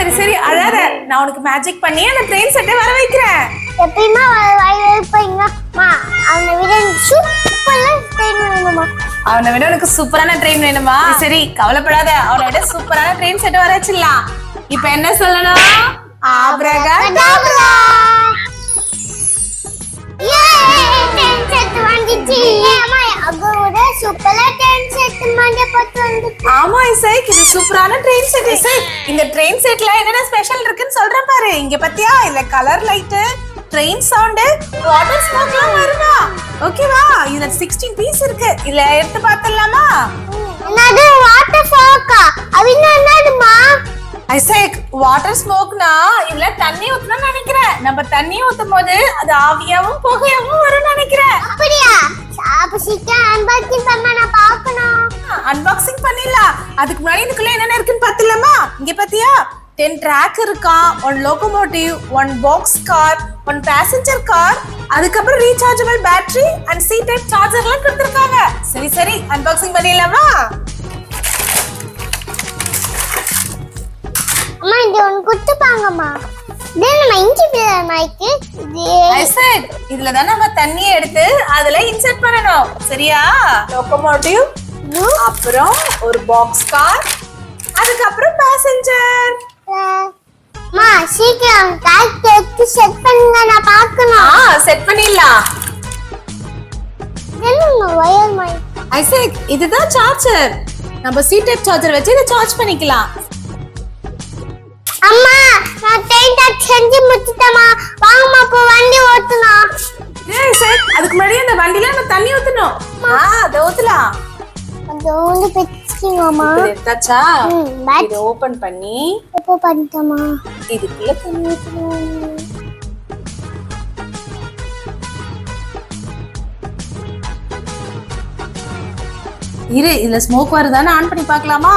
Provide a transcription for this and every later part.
சரி சரி அழாத. நான் உனக்கு மேஜிக் பண்ணி அந்த ட்ரெயின் செட்டை வர வைக்கிறேன். எப்பயுமா வைப்பீங்க அவனை விட சூப்பரான ட்ரெயின் வேணுமா? அவனை விட உனக்கு சூப்பரான ட்ரெயின் வேணுமா? சரி கவலைப்படாத, அவனை விட சூப்பரான ட்ரெயின் செட்டை வர வச்சிடலாம். இப்ப என்ன சொல்லணும்? ஆப்ரகாடாப்ரா. ட்ரெயின் செட் வந்துச்சு. அகோட சூப்பரா ட்ரெயின் செட் மாண்டே பத்து வந்துச்சு. ஆமா இசைக், இது சூப்பரான ட்ரெயின் செட். இசைக், இந்த ட்ரெயின் செட்ல என்னென்ன ஸ்பெஷல் இருக்குன்னு சொல்றேன் பாரு. இங்க பாத்தியா, இல்ல colour light, train sound, water ஸ்மோக்லாம் வருமா? ஓகேவா? இதுல 16 பீஸ் இருக்கு. இதுல எடுத்து பார்த்தலாமா? என்னது வாட்டர் ஸ்மோக்கா? அவினா என்னதுமா? ஐசேக், வாட்டர் ஸ்மோக்னா இதுல தண்ணி ஊத்தணும்னு நினைக்கிறேன். நம்ம தண்ணி ஊத்தும் போது அது ஆவியாவும் புகையாவும் வரும்னு நினைக்கிறேன். அப்படியா? அப்ப சீக்கிரம் அன்பாக்சிங் பண்ண நான் பார்க்கணும். அன்பாக்சிங் பண்ணிடலாம். அதுக்கு முன்னாடி இதுக்குள்ள என்னென்ன இருக்குன்னு பார்த்தலாமா? இங்க பாத்தியா, 10 ட்ராக் இருக்கா, 1 locomotive, 1 box car, 1 passenger car, அதுக்கப்புறம் rechargeable battery and C type சார்ஜர்லாம் கொடுத்திருக்காங்க. சரி சரி அன்பாக்சிங் பண்ணிடலாமா? அம்மா இது ஒன்னு குத்துப்பாங்கம்மா. இதே நம்ம இன்ஜி மைக்கு. ஐசக், இதுல தான் நம்ம தண்ணியை எடுத்து அதுல இன்சர்ட் பண்ணனும். சரியா? லோகோமோட்டிவ், அப்புறம் ஒரு பாக்ஸ் கார், அதுக்கப்புறம் பேசஞ்சர். அம்மா சீக்கிரம் டாக் எடுத்து செட் பண்ணுங்க, நான் பார்க்கணும். செட் பண்ணிடலாம். என்னங்க வயர் மைக்? ஐசக், இதுதான் சார்ஜர். நம்ம சி டைப் சார்ஜர் வச்சு இதை சார்ஜ் பண்ணிக்கலாம். அம்மா நான் ட்ரெயின் டாக் செஞ்சு முடிச்சிட்டேமா. வாங்கம்மா போ வண்டி ஓட்டணும். ஐசக், அதுக்கு முன்னாடி அந்த வண்டில நம்ம தண்ணி ஊத்தணும். அத ஊத்தலாம். கொஞ்சோண்டு பெச்சிங்கம்மா. எடுத்தாச்சா? இத ஓபன் பண்ணி எப்போ பண்ணிட்டமா? இதுக்குள்ள தண்ணி ஊத்தணும். இரு, இதுல ஸ்மோக் வருதான்னு ஆன் பண்ணி பார்க்கலாமா?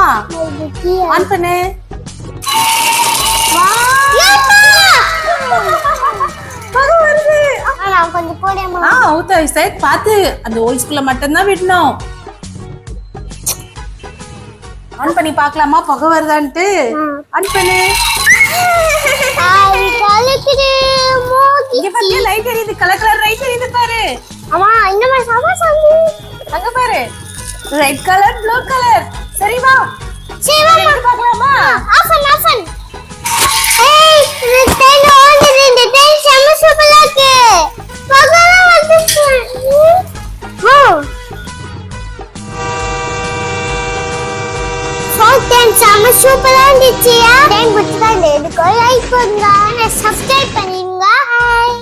ஆன் பண்ணு. பகம் வருது. நான் கொஞ்சம் போடேமா. ஊத்த ஐசக், பாத்து அந்த ஹோல்ஸ்குள்ள மட்டும் தான் விடணும். ஆன் பண்ணி பார்க்கலாமா புகை வருதான்ட்டு? ஆன் பண்ணு. இங்க பாத்தியா லைட் எரியுது, கலர் கலர் லைட் எரியுது பாரு. அம்மா இந்த மாதிரி சமோசாங்க அங்க பாரு, ரெட் கலர், ப்ளூ கலர். சரி வா, சரி வா பார்க்கலாமா? ஆஃபன் ஆஃபன். ஏய் இந்த ட்ரெயின் ஓடுது. இந்த ட்ரெயின் செம சூப்பரா இருக்கு. பகல வந்துச்சு. ஓ ஃபோர்டன் செம சூப்பரா இருந்துச்சு. ட்ரெயின் பிடிச்சா இந்த இதுக்கு லைக் பண்ணுங்க, சப்ஸ்கிரைப் பண்ணிடுங்க. ஹாய்.